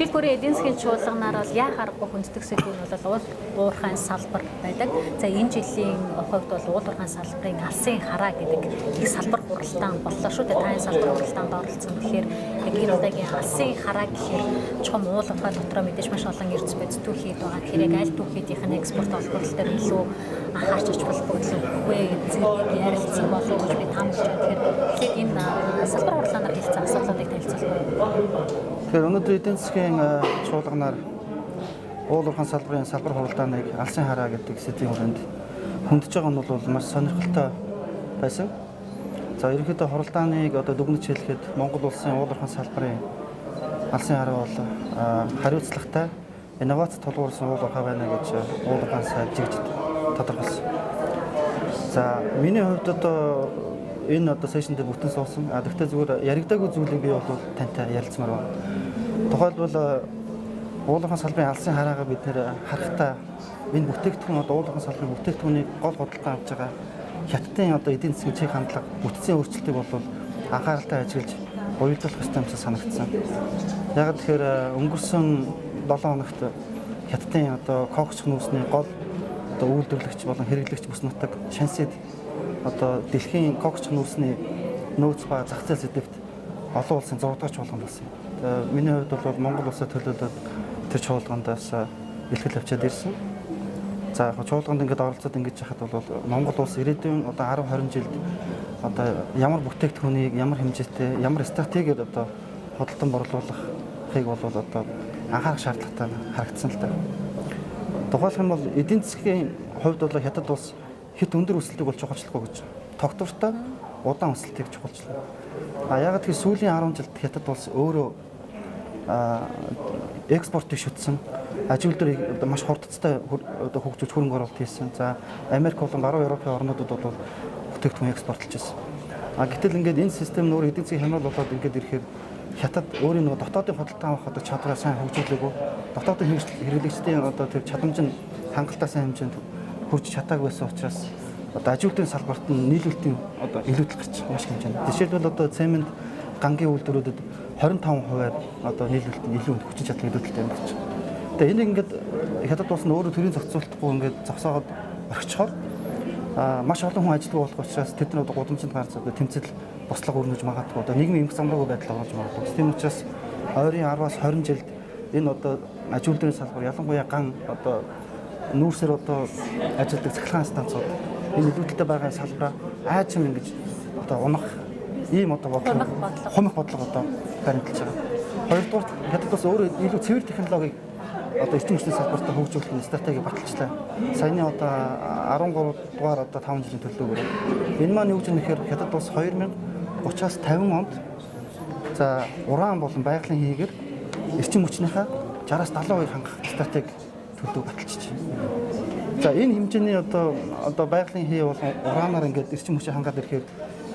Жишээлбэл эдийн засгийн чуулганаар бол яа харахгүй хүндэтгэх сэдвүүд бол уурхайн салбар байдаг. За энэ жилийн хувьд бол уурхайн салбарын алсын хараа гэдэг их салбар хуралдаан боллоо шүү дээ. Та энэ салбар хуралдаанд оролцсон гэхээр яг энэ удаагийн алсын хараа гэхээр чухам уулуурхай дотроо мэдээж маш олон эрдэс бодис түүхийд байгаа. Тэгэхээр яг аль түүхийдийнх нь экспорт олборлол дээр илүү анхаарч ажиллах үгүй зэрэг ярилцсан болов уу гэж би таамаглаж байна. Тэгэхээр энэ салбар хуралдаанаар хэлсэн асуудлуудыг танилцуулах. Тэгэхээр өнөөдөр эдийн засгийн чуулганаар уулуурхайн салбарын салбар хуралдааныг алсын хараа гэдэг сэдвийн хүрээнд хөндөж байгаа нь бол маш сонирхолтой байсан. За ерөнхийдөө хуралдааныг одоо дүгнэж хэлэхэд Монгол улсын уулуурхайн салбарын алсын хараа бол хариуцлагатай инновац тулгуурсан уулуурхай байна гэж уулуурхайн сайд жигж тодорхойлсон. За миний хувьд одоо энэ сешн дээр бүтэн суусан. Гэхдээ зүгээр яригдаагүй зүйлийг би бол тантай ярилцмаар байна. Тухайлбал уулуурхайн салбарын алсын хараагаа бид нэр харахтаа энэ бүтээгдэхүүн уулуурхайн салбарын бүтээгдэхүүнийг гол худалдан авч байгаа хятадын эдийн засгийн чиг хандлага бүтцийн өөрчлөлтийг бол анхааралтай ажиглаж уялдуулах ёстой юм шиг санагдсан. Яг тэгэхээр өнгөрсөн 7 хоногт хятадын кокч нүүсний гол үйлдвэрлэгч болон хэрэглэгч бүс нутаг Шансид дэлхийн кокч нүүрсний нөөц ба зах зээл сэдвт олон улсын 6 дахь чуулган болсон. Миний хувьд бол Монгол улсад төлөөлөд тэр чуулгандаас илтгэл авчиад ирсэн. За яг чуулганд ингэж оролцоод ингэж яхад бол Монгол улс ирээдүйн 10-20 жилд ямар бүтээгдэхүүнийг ямар хэмжээтэй ямар стратегиуд худалдан борлуулахыг бол анхаарах шаардлагатай харагдсан л та. Тухайлх юм бол эдийн засгийн хувьд бол хятад улс хэд өндөр өсөлтийг болж чухалчлахгүй гэж тогтвортой удаан өсөлтийг чухалчлаа. Яг тэр сүүлийн 10 жилд хятад улс өөрөө экспортыг шүтсэн, аж үйлдвэрийг маш хурдцтай хөгжүүлж хөрөнгө оруулалт хийсэн. За Америк болон гаруй Европын орнуудад бол бүтээгдэхүүн экспортлж байсан. Гэтэл ингээд энэ систем нь өөр эдийн засгийн хямрал болоод ингээд ирэхээр хятад өөрийн дотоодын худалдан авах чадвараа сайн хөгжүүлээгүй, дотоодын хэрэглэгчдийн тэр чадамж нь хангалттай сайн хэмжээнд хүрч чадаагүй байсан учраас аж үйлдвэрийн салбарт нь нийлүүлэлтийн илүүдэл гарч маш хэмжээнд. Жишээлбэл цемент гангийн үйлдвэрүүдэд 25%-аар нийлүүлэлт нь илүү хүчин чадал илүүдэлтэй юм байна. Тэгээ энийг ингээд хятад улс нь өөрөө төрийн зохицуулалтгүй ингээд зогсоогоод орхичхоор маш олон хүн ажилтг болох учраас тэд нар гудамжинд гарч тэмцэл бослого өрнөж магадгүй нийгмийн эмх замраагүй байдал орж магадгүй. Тийм учраас ойрын 10-аас 20 жилд энэ аж үйлдвэрийн салбар ялангуяа ган нүүрсээр ажилладаг цахилгаан станцууд энэ илүүдэлтэй байгаа салбараа айчим ингэж унах ийм хумих бодлого баримталж байгаа. Хоёрдугаар хятад бас өөрөө илүү цэвэр технологиг эрчим хүчний салбартаа хөгжүүлэх стратеги баталчлаа. Саяны 13 дугаар 5 жилийн төлөвлөгөөр энэ маань юу гэж нэхэр хятад улс 2030-аас 50 онд за уран болон байгалийн хийгээр эрчим хүчнийхээ 60-аас 70% хангах стратеги төлөв баталчих. За энэ хэмжээний байгалийн хий бол ураанаар ингээд эрчим хүчийг хангаад ирэхээр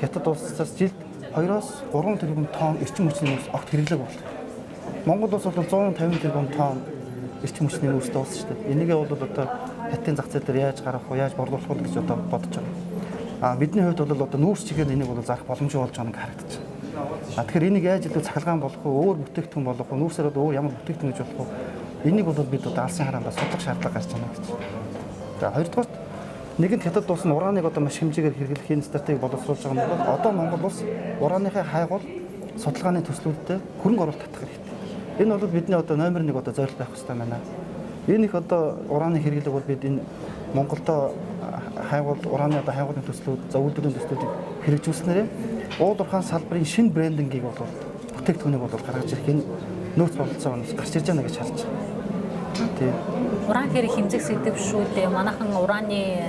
хятад улсаас жилд 2-оос 3 тэрбум тонн эрчим хүчний нөөц огт хэрэглээг болно. Монгол улс бол 150 тэрбум тонн эрчим хүчний нөөцтэй улс шүү дээ. Энийг бол хятадын зах зээл дээр яаж гаргах вэ, яаж борлуулах вэ гэж бодож байгаа. Бидний хувьд бол нүүрс чигээр энийг зарах боломжтой болж байгааг харагдаж байна. Тэгэхээр энийг яаж илүү цахилгаан болгох вэ, өөр бүтээгдэхүүн болгох вэ, нүүрсээр өөр ямар бүтээгдэхүүн гэж болох вэ? Энийг бол бид алсын хараандаа судлах шаардлага гарч байна гэж. За хоёрдугаар нэгэнт хятад улс нь урааныг маш хэмжээгээр хэрэглэх энэ стратеги боловсруулж байгаа нь бол Монгол улс урааныхаа хайгуул судалгааны төслүүдтэй хөрөнгө оруулалт татах хэрэгтэй. Энэ бол бидний номер 1 зорилт байх хэрэгтэй байна. Энэ их урааны хэрэглэг бол бид энэ Монголдо хайгуул урааны хайгуулын төслүүд, үйлдвэрийн төслүүдийг хэрэгжүүлснээр уулуурхайн салбарын шинэ брендингийг бүтээгдэхүүнийг гаргаж ирэх энэ нөөц бололцоо гарч ирж байна гэж харж байна. Тийм. Уран хэрэг хэмжих сэдв шүү дээ. Манайхан ураны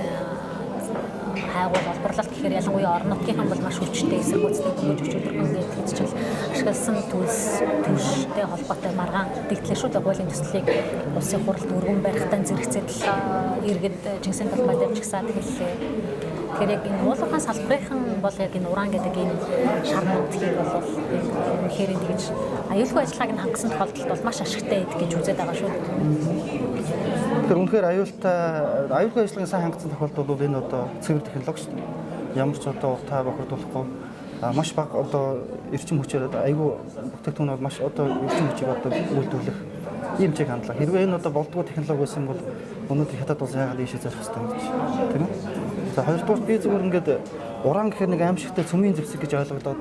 хайгуул олборлолт гэхээр ялангуяа орон нутгийнхан бол маш хүчтэй эсэргүүцтэй төгөж өчигдөрхөн гэж хэлчихвэл ашигласан төлстэй холбоотой маргаан дэгтлээ шүү дээ. Хуулийн төслийг улсын хуралд өргөн барихтаа зэрэгцээд иргэд Жинхэнэ талбай дээр ч гисаад хэллээ. Тэгэхээр яг энэ уулуурхайн салбарынхан бол яг энэ уран гэдэг энэ шарнуудыг бол үнэхээр тэгж аюулгүй ажиллагааг нь хангасан тохиолдолд бол маш ашигтай гэж үзээд байгаа шүү. Тэгэхээр үнэхээр аюулгүй ажиллагааг сайн хангасан тохиолдолд бол энэ цэвэр технологи шүү дээ. Ямар ч утаа бохирдуулахгүй маш бага одоо эрчим хүчээр айгүй бүтээгдэхүүн бол маш одоо эрчим хүчийг одоо үйлдвэрлэх ийм чиг хандлага. Хэрвээ энэ одоо болдгоо технологи байсан бол өнөөдөр хятад улс яагаад ийшээ зарах хэрэгтэй гэж тийм ээ. За хоёрдугаар би зүгээр ингээд уран гэхээр нэг аимшигтай цөмийн зэвсэг гэж ойлголоод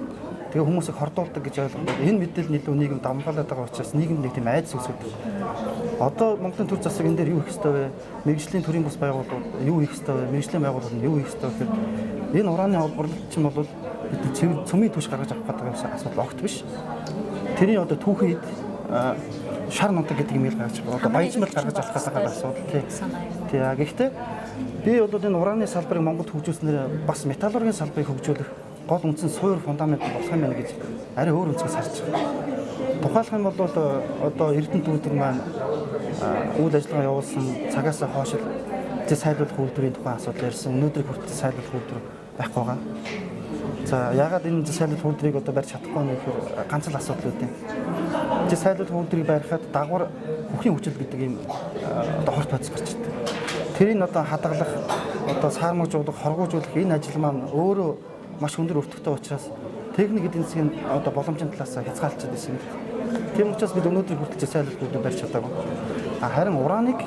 тэгээ хүмүүсийг хордуулдаг гэж ойлгоод энэ мэдээлэл илүү нийгэм дамгаалаад байгаа учраас нийгэм нэг тийм айдас үүсгэдэг. Одоо Монголын төр засаг энэ дээр юу хийх ёстой вэ? Мэргэжлийн төрийн бас байгууллагууд юу хийх ёстой вэ? Мэргэжлийн байгууллагууд нь юу хийх ёстой вэ гэхээр энэ ураны олборлолт чинь бол цөмийн түвш гаргаж авах гэдэг асуудал огт биш. Тэрний одоо түүхийн шар нутаг гэдэг юм ил гаргаж байгаа. Одоо баяжмал гаргаж авах гэдэг асуудал тий. Гэхдээ би бол энэ ураны салбарыг Монголд хөгжүүлснээр бас металлургийн салбарыг хөгжүүлэх гол үндсэн суур фундамент болох юм байна гэж арай өөр өнцгөөс харж байгаа. Тухайлах юм бол одоо Эрдэнэт үйлдвэр маань үйл ажиллагаа явуулсан цагаас хойш сайдуулах үйлдвэрийн тухайн асуудал ярьсан. Өнөөдөр хүртэл сайдуулах үйлдвэр байхгүй байгаа. За ягаад энэ сайдуулах үйлдвэрийг одоо барьж чадахгүй вэ гэхээр ганц л асуудал үүдээ. Сайдуулах үйлдвэрийг барихад дагвар бүхний хүчил гэдэг ийм одоо хорт байц гарч ирдэг. Тэрийг одоо хадгалах, одоо саармагжуулах, хоргоожуулах энэ ажил маань өөрөө маш өндөр өртөгтэй учраас техник эдийн засгийн одоо боломжийн талаас хязгаарлалцдаг байсан. Тийм учраас бид өнөөдөр хүртэл сайдуулах үйлдвэр барьж чадаагүй. Харин ураныг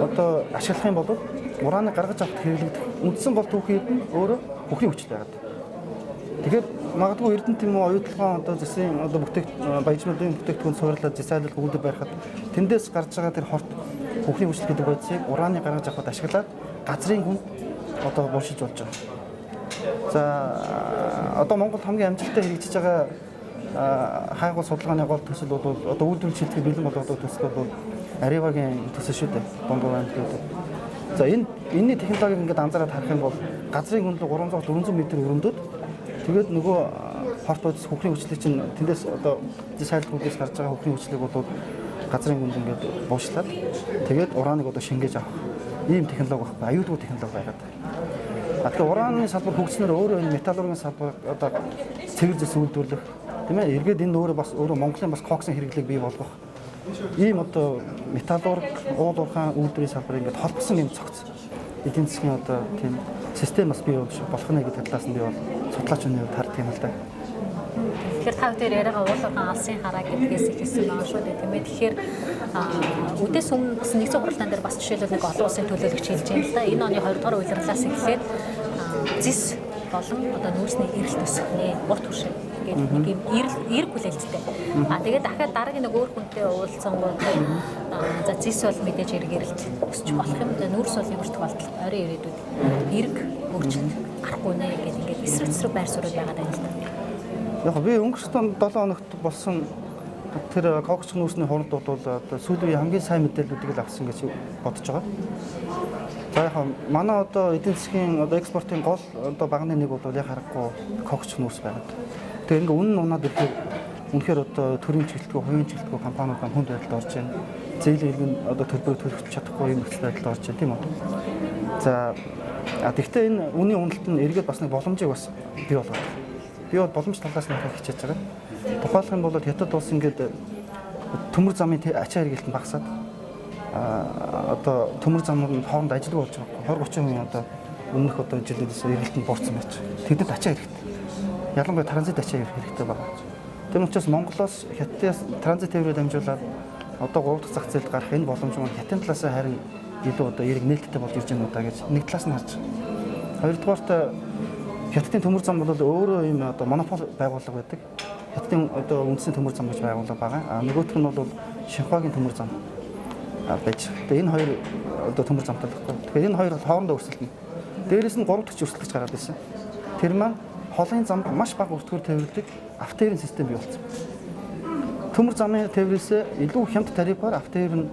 одоо ашиглах юм бол ураныг гаргаж авах хэрэглэгдэх үндсэн гол түүхий нь өөрөө бүхний хүчил байгаад. Тэгэхээр магадгүй Эрдэнэт юм уу оюутлогоо одоо засгийн одоо баяжмалын бүтээгдэхүүн суурлаад сайдуулах үйлдвэр барихад тэндээс гарч байгаа тэр хорт бүхний хүчил гэдэг байдлыг ураныг гаргаж авахд ашиглаад газрын хүн одоо буушилж болж байгаа. За одоо Монгол хамгийн амжилттай хэрэгжиж байгаа хайгуул судалгааны гол төсөл бол одоо үйлдвэрлэл шилтгэл бэлэн болгодог төсөл бол Аривагийн төсөл шүү дээ. Бонгол аймагт. За энэний технологиг ингээд анзаараад харах юм бол газрын хөндлөг 300-400 м өрөмдөд тэгээд нөгөө хорт бодис хөхрийн хүчлийг чинь тэндээс одоо сайлтгуудаас гарч байгаа хөхрийн хүчлийг бол газрын хүнд ингээд буушлаад тэгээд ураныг одоо шингээж авах ийм технологи байхгүй аюулгүй технологи байгаад. Тэгэхээр ураны салбар хөгжснөөр өөрөө энэ металлургийн салбар одоо цэгэр зэс үйлдвэрлэх тийм ээ эргээд энэ өөрөө бас өөрөө Монголын бас коксын хэрэглээг бий болгох ийм одоо металлург уул уурхайн үйлдвэрийн салбар ингээд холбосон юм цогц эдийн засгийн одоо тийм систем бас бий болох нэ гэдэг талаас нь би бол судлаачны хувьд хардаг юм л да. Тэгэхээр та бүхэн яриагаа уул уурхайн алсын хараа гэдгээс ихсэн байгаа шүү дээ тийм ээ. Тэгэхээр үдээс өмнө бас нэгэн хуралдаан дээр бас жишээлбэл нэг олон улсын төлөөлөгч хэлж байгаа юм л да. Энэ оны 2 дугаар улирлаас эхлээд зис болон одоо нүүрсний эрэлт өсгөнэ. Урт хүршээ гэдэг нэг юм эрг хүлээлттэй. Тэгээд дахиад дараагийн нэг өөр хүнтэй уулзсангууд за зис бол мэдээж эрг эрэлт өсч болох юм. Нүүрс бол өөртөө болтол орой ирээдүйд эрг өөрчлөлт гарахгүй нэ гэдэг ингээд эсрэг байр суурь байгаад байна л да. Яг би өнгөрсөн 7 хоногт болсон тэр кокс нүүрсний хуралд бол одоо сүүлийн хамгийн сайн мэдээллүүдийг л авсан гэж бодож байгаа. За яг манай одоо эдийн засгийн одоо экспортын гол одоо багны нэг бол яг харахгүй кокс нүүрс байгаад. Тэгээ ингээ үнэн унаад ирэхээр үнэхээр одоо төрийн чиглэлтгүй, хувийн чиглэлтгүй компаниуд маань хүнд байдалд орж байна. Зээлийн иргэн одоо төлбөрөөр төлөх чадахгүй юм нөхцөл байдалд орж байна тийм үү. За тэгвэл энэ үнийн уналт нь эргээд бас нэг боломжийг бас бий болгоод. Би бол боломж талаас нь хичээж байгаа. Тухайлх юм бол хятад улс ингээд төмөр замын ачаа хэрэгэлт нь багасаад одоо төмөр замууд нь хооронд ажилгүй болж байгаа. 20-30% одоо өмнөх одоо жилээс эргэлт нь буурсан байж. Тэдэд ачаа хэрэгтэй. Ялангуяа транзит ачаа хэрэгтэй байна. Тийм учраас Монголоос хятадаас транзит тээврээр дамжуулаад одоо 3 дахь зах зээлд гарах энэ боломж маань хятадын талаас харин илүү одоо эрг нээлттэй болж ирж байна удаа гэж нэг талаас нь харж байгаа. Хоёрдугаарт хятадын төмөр зам бол өөрөө юм одоо монопол байгууллага байдаг. Хятадын одоо үндэсний төмөр зам гэж байгууллага байгаа. Нөгөөх нь бол Шинхуагийн төмөр зам байж. Тэгээ энэ хоёр одоо төмөр замтай байхгүй. Тэгэхээр энэ хоёр хоорондоо өрсөлдөнө. Дээрээс нь 3 дахь өрсөлдөгч гараад ирсэн. Тэр маань холын замд маш бага өртгөр тээвэрлэдэг автотээврийн систем бий болсон. Төмөр замын тээврээс илүү хямд тарифаар автотээвэр нь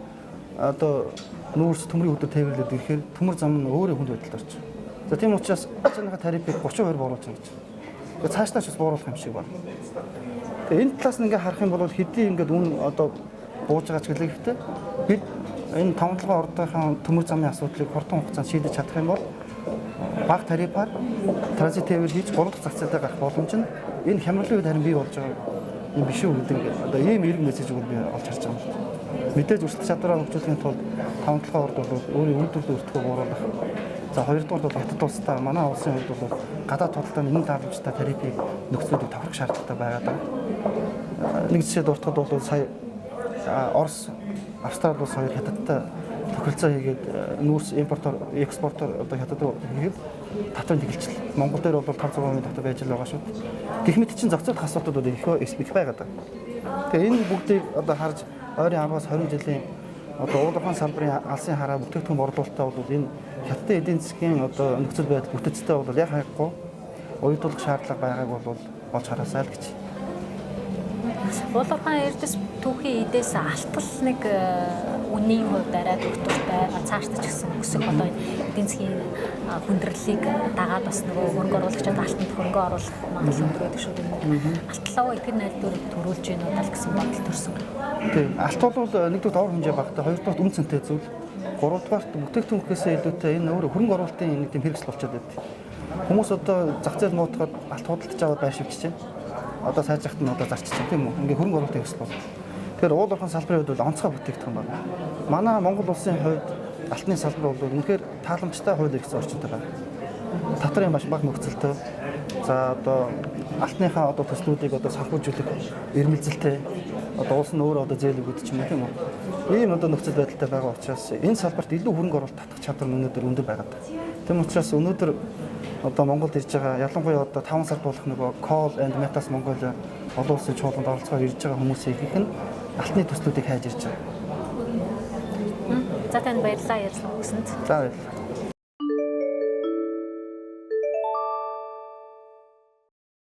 одоо нүүрс төмрийн өдөр тээвэрлээд ирэхээр төмөр зам нь өөрөө хүнд байдалд орж. За тийм учраас ачааныхаа тарифыг 32 бууруулж байгаа гэж. Тэгээ цаашдаа ч бас бууруулах юм шиг байна. Тэгээ энэ талаас нь ингээ харах юм бол хэдий ингээд үн одоо бууж байгаа ч гэлэхдээ бид энэ 5-7 ордынхаа төмөр замын асуудлыг хурдан хугацаанд шийдэж чадах юм бол бага тарифаар транзит тээвэр хийж 3 дахь зах зээлдээ гарах боломж нь энэ хямралын үед харин бий болж байгаа юм биш үү гэдэг одоо ийм эрг мессеж өгөл би олж харж байгаа юм. Мэдээж өрсөлдөх чадвараа хөгжүүлэхийн тулд 5-7 орд бол өөрийн үйлдвэрлэлийг өртгөө бууруулах, За хоёрдугаар бол хятад улстай манай улсын хувьд бол гадаад худалдааны нэн тааламжтай тарифыг нөхцөлөд таврах шаардлагатай байгаа даа. Нэг жишээ дуртахад бол сая Орос, Австрали улс хоёр хятадтай тохиролцоо хийгээд нүүрс импортоор, экспортоор одоо хятад руу хийгээд татвар тэгэлжлээ. Монгол дээр бол 500% татвар байж л байгаа шүү. Гэх мэт чинь зохицуулах асуудлууд их байгаад байна. Тэгэхээр энэ бүгдийг одоо харж ойрын 10-аас 20 жилийн одоо уулархан салбарын алсын хараа бүтээгдэхүүн борлуулалтаа бол энэ хятадын эдийн засгийн одоо нөхцөл байдал бүтэцтэй бол яг хайхгүй уйдуулах шаардлага байгааг бол олж хараасаа л гэж. Уулархан Эрдэс түүхийн эдээс алтал нэг үнийн хувьд арай доктортай цаашдаа ч гэсэн өсөх одоо эдийн засгийн хүндрэлийг дагаад бас нөгөө хөрөнгө оруулагчид алтанд хөрөнгө оруулах магадлал өндөрөйдөг шүү дээ. Алтлаа эдгээр найдварыг төрүүлж гэнэ удаа гэсэн бодол төрсөн. Тийм. Алт бол нэгдүгээр товар хэмжээ багтаа, хоёрдугаар үн цэнтэй зүйл, гуравдугаар бүтээгдэхүүнээс илүүтэй энэ өөр хөрөнгө оруулалтын нэг тийм хэрэгсэл болчиход байдаг. Хүмүүс одоо зах зээл муутгаад алт худалдаж аваад байшивч чинь одоо сайжрахт нь одоо зарчиж байгаа тийм үү? Ингээ хөрөнгө оруулалтын хэрэгсэл бол. Тэгэхээр уулархан салбарын хувьд бол онцгой бүтээгдэхүүн байна. Манай Монгол улсын хувьд алтны салбар бол үнэхээр тааламжтай хууль эрхсэн орчинтой байна. Татварын маш бага нөхцөлтэй. За одоо алтныхаа одоо төслүүдийг одоо санхүүжүүлэх эрмэлзэлтэй. Одоо улс нь өөрөө одоо зээл өгдөг юм тийм үү? Ийм одоо нөхцөл байдалтай байгаа учраас энэ салбарт илүү хөрөнгө оруулалт татах чадвар нь өнөөдөр өндөр байгаа. Тийм учраас өнөөдөр одоо Монголд ирж байгаа ялангуяа одоо 5 сард болох нөгөө Coal and Metals Mongolia олон улсын чуулганд оролцохоор ирж байгаа хүмүүсийн их нь алтны төслүүдийг хайж ирж байгаа. За тань баярлалаа ярьсан өгсөнд. За баярлалаа.